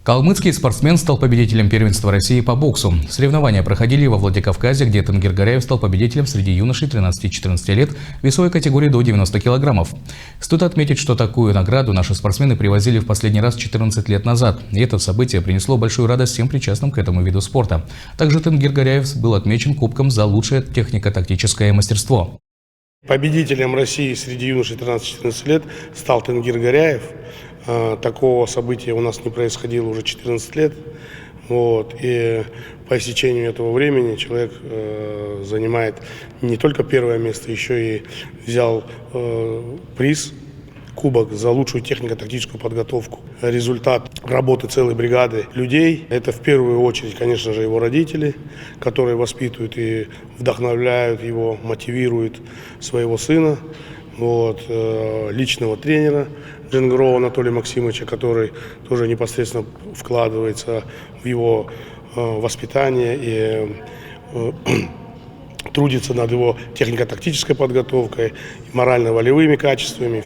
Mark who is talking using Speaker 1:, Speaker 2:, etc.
Speaker 1: Калмыцкий спортсмен стал победителем первенства России по боксу. Соревнования проходили во Владикавказе, где Тенгир Гаряев стал победителем среди юношей 13-14 лет весовой категории до 90 килограммов. Стоит отметить, что такую награду наши спортсмены привозили в последний раз 14 лет назад. И это событие принесло большую радость всем причастным к этому виду спорта. Также Тенгир Гаряев был отмечен кубком за лучшее технико-тактическое мастерство.
Speaker 2: Победителем России среди юношей 13-14 лет стал Тенгир Гаряев. Такого события у нас не происходило уже 14 лет. И по истечению этого времени человек занимает не только первое место, еще и взял приз, кубок за лучшую технико-тактическую подготовку. Результат работы целой бригады людей. Это в первую очередь, конечно же, его родители, которые воспитывают и вдохновляют его, мотивируют своего сына. Личного тренера Дженгрова Анатолия Максимовича, который тоже непосредственно вкладывается в его воспитание и трудится над его технико-тактической подготовкой, морально-волевыми качествами.